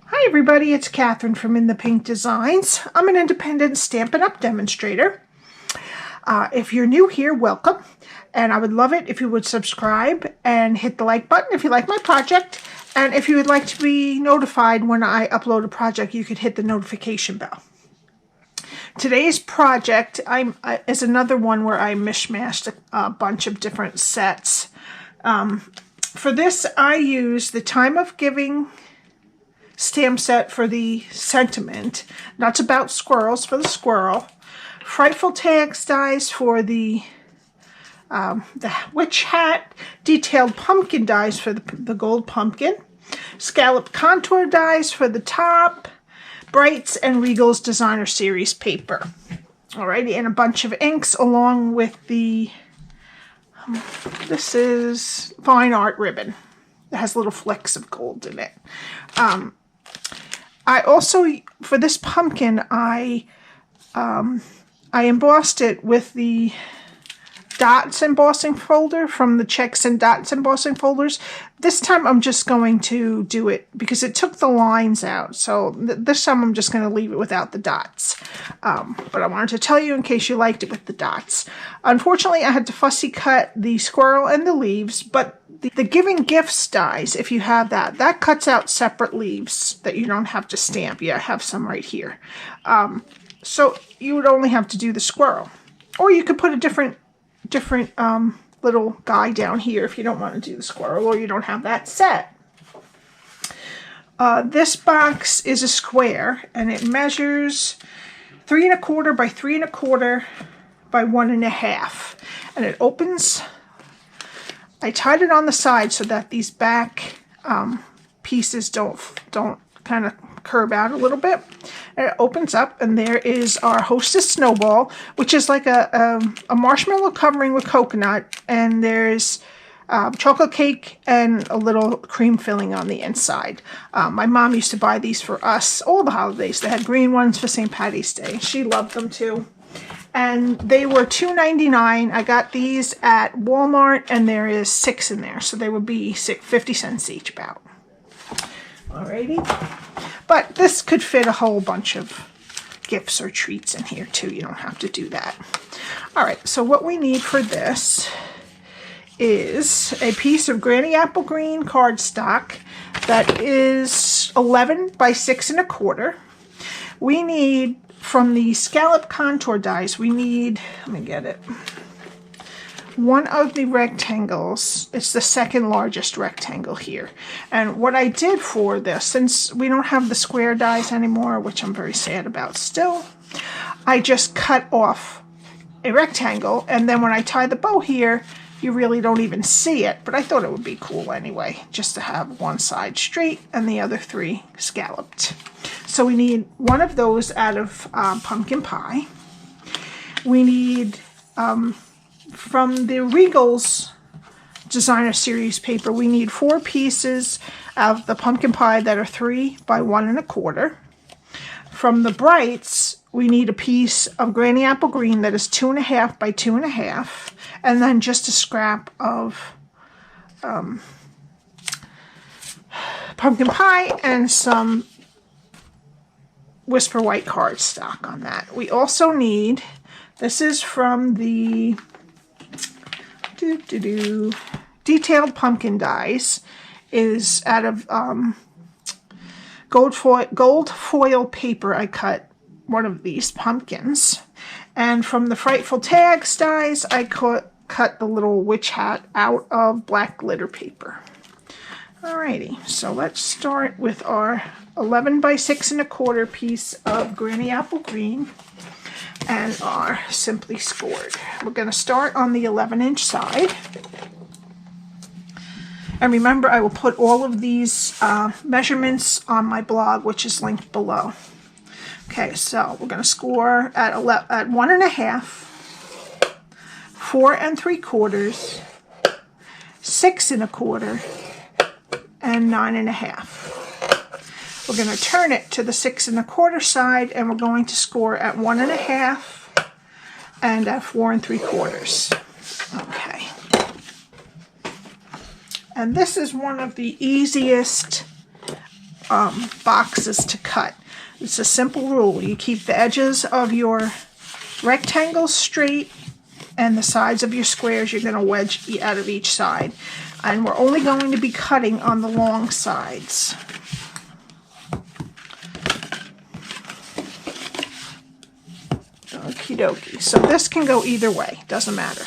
Hi everybody, it's Catherine from In the Pink Designs. I'm an independent Stampin' Up! Demonstrator. If you're new here, welcome. And I would love it if you would subscribe and hit the like button if you like my project. And if you would like to be notified when I upload a project, you could hit the notification bell. Today's project is another one where I mishmashed a bunch of different sets. For this, I use the Time of Giving stamp set for the sentiment. That's about squirrels for the squirrel. Frightful Tags dies for the witch hat. Detailed pumpkin dies for the gold pumpkin. Scalloped Contour dies for the top. Brights and Regals Designer Series paper. Alrighty, and a bunch of inks along with the this is fine art ribbon. It has little flecks of gold in it. I also, for this pumpkin, I embossed it with the dots embossing folder from the checks and dots embossing folders. This time I'm just going to do it because it took the lines out. So this time I'm just going to leave it without the dots. But I wanted to tell you in case you liked it with the dots. Unfortunately, I had to fussy cut the squirrel and the leaves, but the Giving Gifts dies, if you have that cuts out separate leaves that you don't have to stamp. Yeah, I have some right here. So you would only have to do the squirrel. Or you could put a different little guy down here if you don't want to do the squirrel or you don't have that set. This box is a square and it measures 3 1/4 by 3 1/4 by 1 1/2, and it opens. I tied it on the side so that these back pieces don't kind of curve out a little bit. And it opens up, and there is our Hostess Snowball, which is like a marshmallow covering with coconut, and there's chocolate cake and a little cream filling on the inside. My mom used to buy these for us all the holidays. They had green ones for St. Patty's Day. She loved them too. And they were $2.99. I got these at Walmart, and there is 6 in there, so they would be 50 cents each about. Alrighty. But this could fit a whole bunch of gifts or treats in here too. You don't have to do that. Alright, so what we need for this is a piece of Granny Apple Green cardstock that is 11 by 6 1/4. We need, from the Scalloped Contour dies, we need, let me get it, one of the rectangles. It's the second largest rectangle here. And what I did for this, since we don't have the square dies anymore, which I'm very sad about still, I just cut off a rectangle, and then when I tie the bow here, you really don't even see it, but I thought it would be cool anyway, just to have one side straight and the other 3 scalloped. So we need one of those out of pumpkin pie. We need, from the Regals Designer Series paper, we need 4 pieces of the pumpkin pie that are 3 by 1 1/4. From the Brights, we need a piece of Granny Apple Green that is 2 1/2 by 2 1/2, and then just a scrap of pumpkin pie and some Whisper White cardstock on that. We also need, this is from the Detailed Pumpkin dies, is out of gold foil paper. I cut one of these pumpkins. And from the Frightful Tags dies, I cut the little witch hat out of black glitter paper. Alrighty, so let's start with our 11 by 6 1/4 piece of Granny Apple Green and our Simply Scored. We're going to start on the 11-inch side. And remember, I will put all of these measurements on my blog, which is linked below. Okay, so we're going to score at 1 1/2, 4 3/4, 6 1/4, and 9 1/2. We're going to turn it to the 6 1/4 side, and we're going to score at 1 1/2 and at 4 3/4. Okay. And this is one of the easiest boxes to cut. It's a simple rule. You keep the edges of your rectangles straight and the sides of your squares you're going to wedge out of each side. And we're only going to be cutting on the long sides. Okie dokie. So this can go either way. Doesn't matter.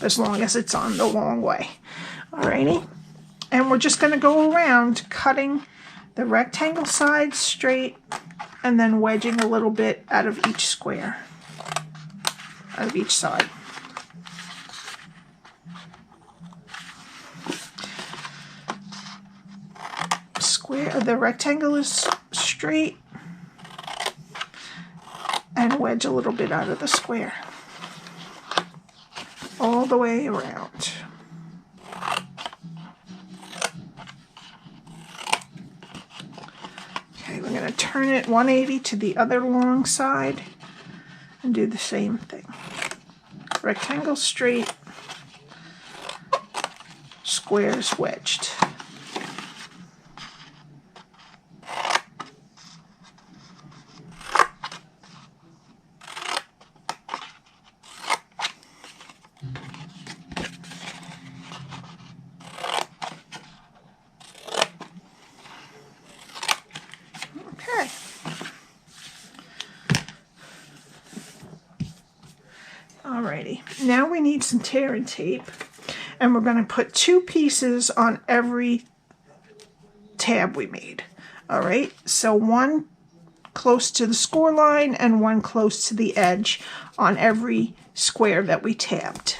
As long as it's on the long way. Alrighty. And we're just going to go around cutting the rectangle sides straight and then wedging a little bit out of each square. Out of each side. The rectangle is straight and wedge a little bit out of the square all the way around. Okay, we're going to turn it 180 to the other long side and do the same thing. Rectangle straight, squares wedged. Alrighty, now we need some tear and tape, and we're going to put 2 pieces on every tab we made. Alright, so one close to the score line and one close to the edge on every square that we tabbed.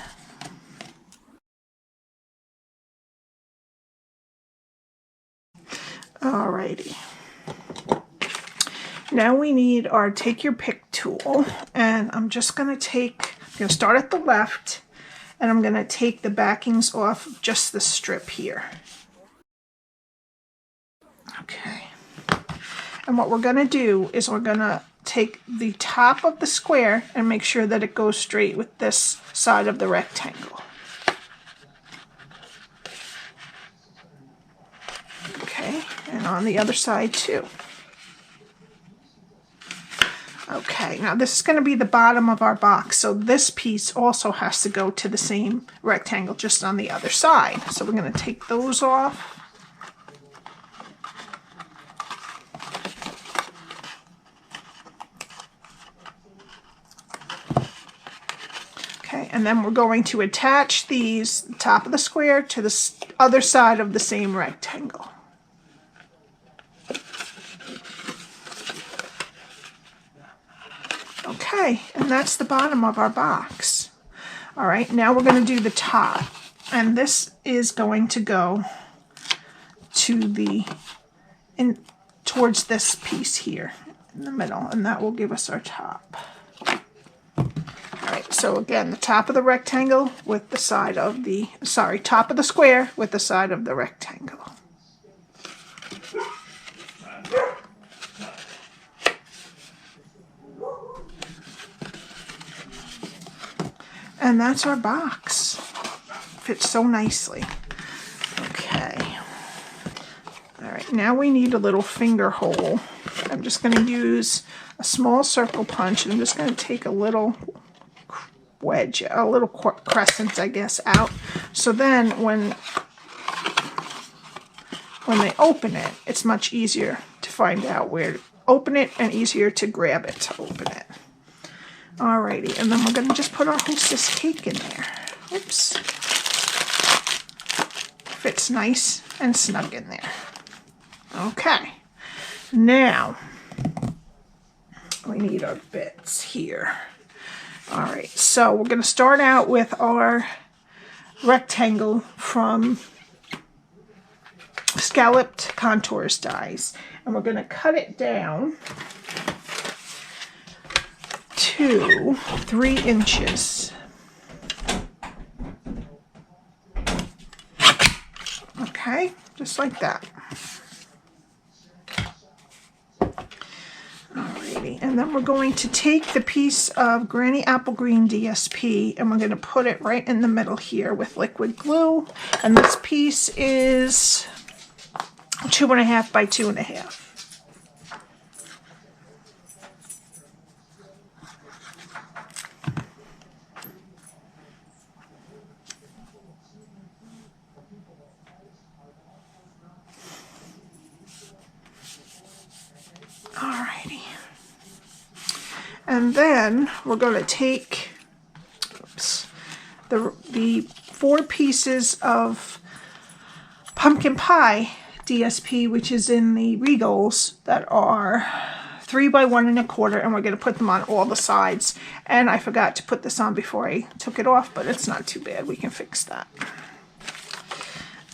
Alrighty. Now we need our take your pick tool, and I'm just going to start at the left, and I'm going to take the backings off of just the strip here. Okay. And what we're going to do is we're going to take the top of the square and make sure that it goes straight with this side of the rectangle. Okay, and on the other side too. Okay, now this is going to be the bottom of our box, so this piece also has to go to the same rectangle just on the other side. So we're going to take those off. Okay, and then we're going to attach these, the top of the square, to the other side of the same rectangle. Okay, and that's the bottom of our box. All right, now we're going to do the top, and this is going to go to towards this piece here in the middle, and that will give us our top. All right, so again, the top of the rectangle with the side of the, top of the square with the side of the rectangle. And that's our box. Fits so nicely. Okay. All right, now we need a little finger hole. I'm just going to use a small circle punch, and I'm just going to take a little wedge, a little crescent, I guess, out. So then when they open it, it's much easier to find out where to open it and easier to grab it to open it. Alrighty, and then we're going to just put our Hostess cake in there. Oops. Fits nice and snug in there. Okay. Now, we need our bits here. Alright, so we're going to start out with our rectangle from Scalloped Contours dies. And we're going to cut it down to 3 inches. Okay, just like that. Alrighty, and then we're going to take the piece of Granny Apple Green DSP and we're going to put it right in the middle here with liquid glue. And this piece is 2.5 by 2.5. Alrighty. And then we're going to take the 4 pieces of pumpkin pie DSP, which is in the Regals, that are 3 by 1.25, and we're going to put them on all the sides. And I forgot to put this on before I took it off, but it's not too bad. We can fix that.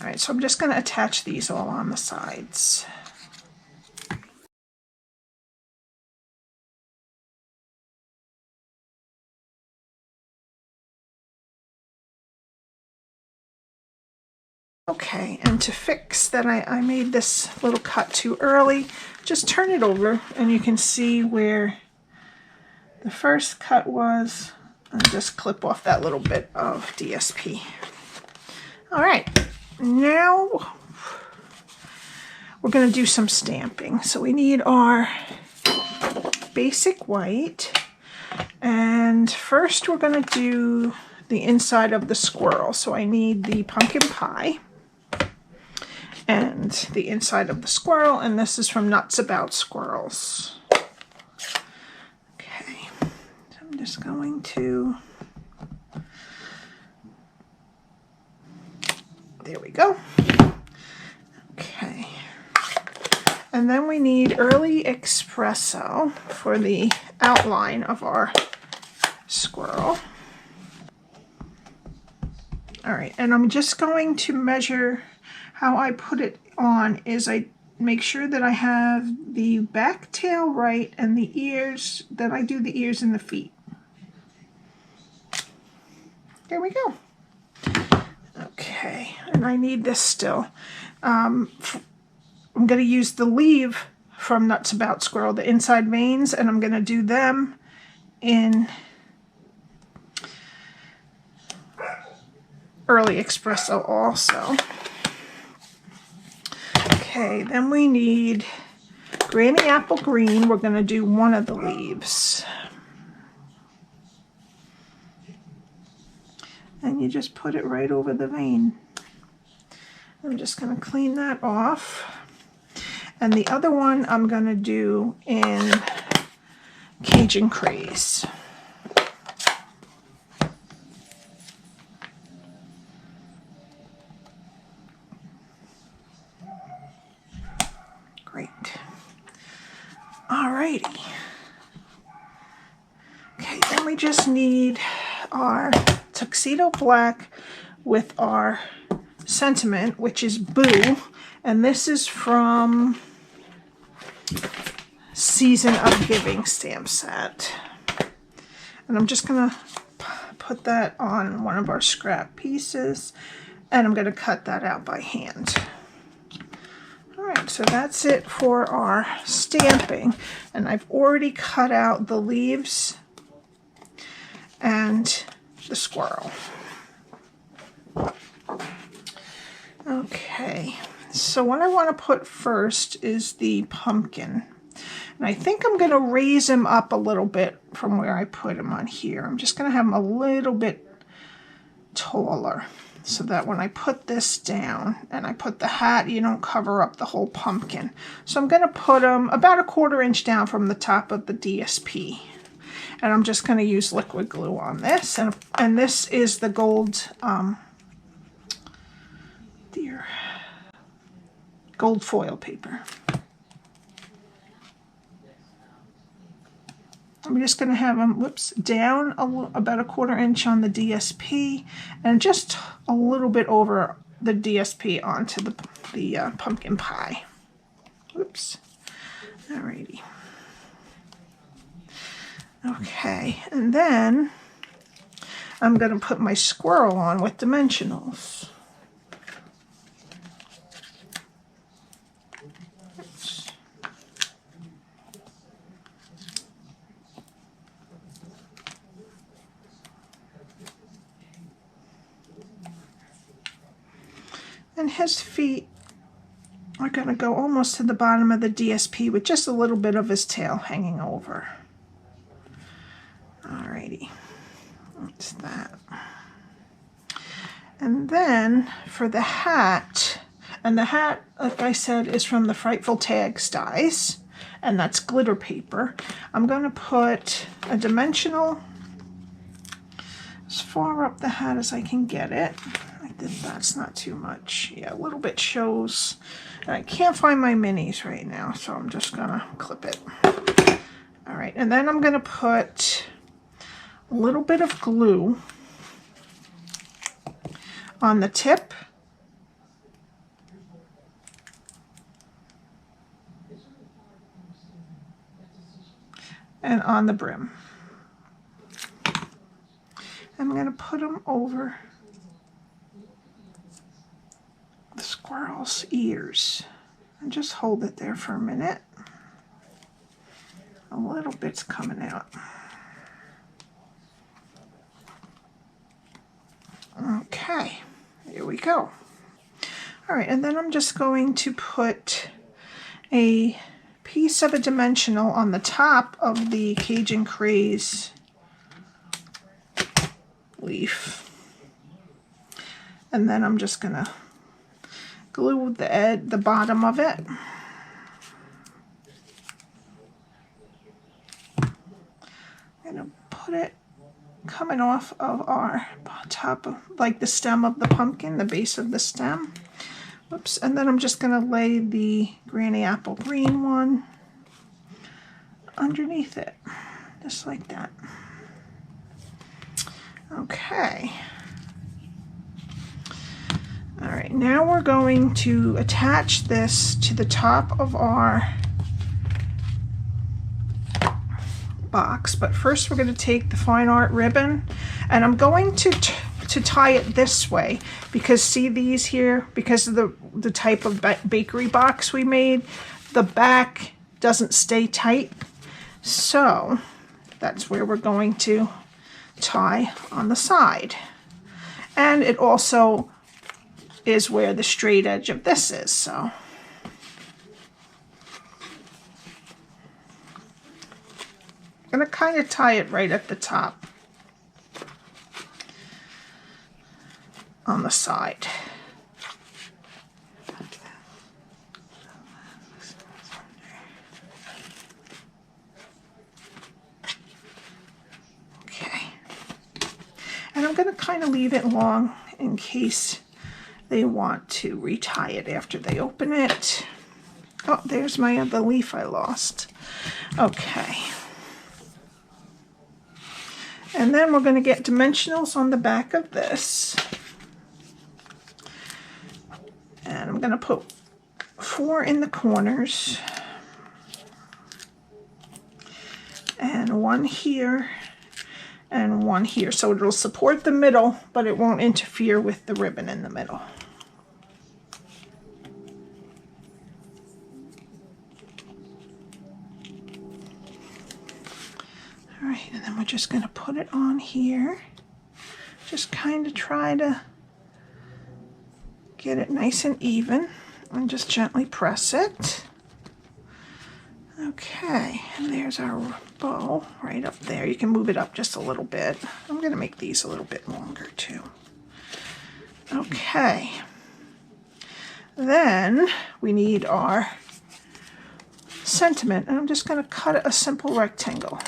Alright, so I'm just going to attach these all on the sides. Okay, and to fix that I made this little cut too early, just turn it over and you can see where the first cut was, and just clip off that little bit of DSP. Alright, now we're going to do some stamping. So we need our basic white, and first we're going to do the inside of the squirrel. So I need the pumpkin pie and the inside of the squirrel, and this is from Nuts About Squirrels. Okay, so I'm just going to, there we go. Okay, and then we need Early Espresso for the outline of our squirrel. All right, and I'm just going to measure. How I put it on is I make sure that I have the back tail right and the ears, that I do the ears and the feet. There we go. Okay, and I need this still. I'm going to use the leaf from Nuts About Squirrel, the inside veins, and I'm going to do them in Early Espresso also. Okay, then we need Granny Apple Green. We're going to do one of the leaves. And you just put it right over the vein. I'm just going to clean that off. And the other one I'm going to do in Cajun Craze. Great. Alrighty. Okay, then we just need our Tuxedo Black with our sentiment, which is Boo, and this is from Season of Giving stamp set. And I'm just gonna put that on one of our scrap pieces, and I'm gonna cut that out by hand. Alright, so that's it for our stamping, and I've already cut out the leaves and the squirrel. Okay, so what I want to put first is the pumpkin. And I think I'm going to raise him up a little bit from where I put him on here. I'm just going to have him a little bit taller so that when I put this down and I put the hat, you don't cover up the whole pumpkin. So I'm going to put him about 1/4 inch down from the top of the DSP. And I'm just going to use liquid glue on this. And this is the gold, gold foil paper. I'm just going to have them, down about 1/4 inch on the DSP and just a little bit over the DSP onto the pumpkin pie. Whoops. Alrighty. Okay, and then I'm going to put my squirrel on with dimensionals. And his feet we're going to go almost to the bottom of the DSP with just a little bit of his tail hanging over. Alrighty, that's that. And then for the hat, and the hat, like I said, is from the Frightful Tags dies, and that's glitter paper. I'm going to put a dimensional as far up the hat as I can get it. I think that's not too much. Yeah, a little bit shows. And I can't find my minis right now, so I'm just going to clip it. All right, and then I'm going to put a little bit of glue on the tip. And on the brim. I'm going to put them over the squirrel's ears and just hold it there for a minute. A little bit's coming out. Okay, here we go. All right, and then I'm just going to put a piece of a dimensional on the top of the Cajun Craze leaf. And then I'm just gonna glue the bottom of it. I'm gonna put it coming off of our top of, like the stem of the pumpkin, the base of the stem. Whoops, and then I'm just going to lay the Granny Apple Green one underneath it, just like that. Okay. All right, now we're going to attach this to the top of our box, but first we're going to take the fine art ribbon, and I'm going to tie it this way, because see these here, because of the type of bakery box we made, the back doesn't stay tight, so that's where we're going to tie on the side. And it also is where the straight edge of this is, so I'm going to kind of tie it right at the top on the side. Okay. And I'm going to kind of leave it long in case they want to retie it after they open it. Oh, there's my other leaf I lost. Okay. And then we're going to get dimensionals on the back of this. And I'm going to put 4 in the corners. And 1 here. And 1 here. So it'll support the middle, but it won't interfere with the ribbon in the middle. All right, and then we're just going to put it on here. Just kind of try to get it nice and even and just gently press it. Okay, and there's our bow right up there. You can move it up just a little bit. I'm going to make these a little bit longer too. Okay, then we need our sentiment, and I'm just going to cut a simple rectangle.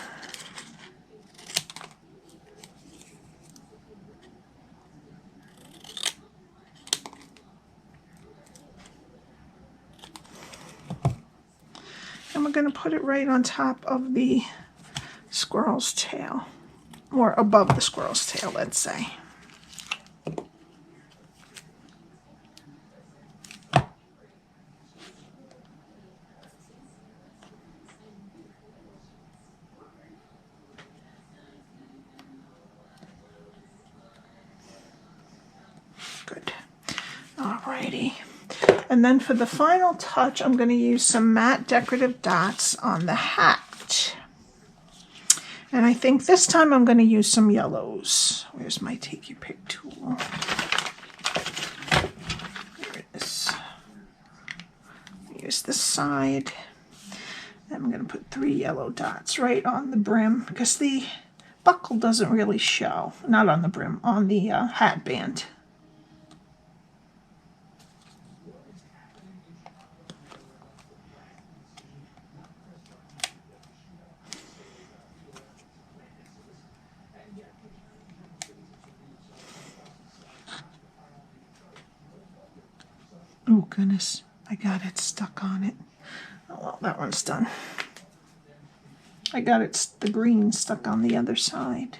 And we're going to put it right on top of the squirrel's tail, or above the squirrel's tail, let's say. Good. Alrighty. And then for the final touch, I'm going to use some matte decorative dots on the hat. And I think this time I'm going to use some yellows. Where's my take your pick tool? There it is. Here's the side. I'm going to put 3 yellow dots right on the brim because the buckle doesn't really show. Not on the brim, on the hat band. Oh goodness, I got it stuck on it. Oh well, that one's done. I got the green stuck on the other side.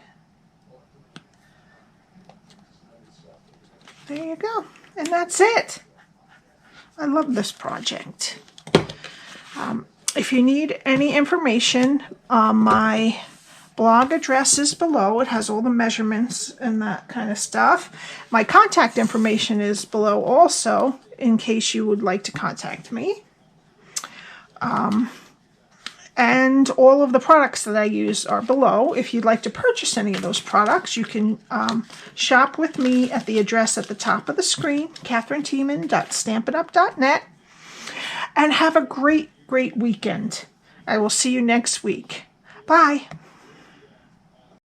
There you go. And that's it. I love this project. If you need any information, my blog address is below. It has all the measurements and that kind of stuff. My contact information is below also, in case you would like to contact me. And all of the products that I use are below. If you'd like to purchase any of those products, you can shop with me at the address at the top of the screen, katherineteeman.stampinup.net. And have a great, great weekend. I will see you next week. Bye.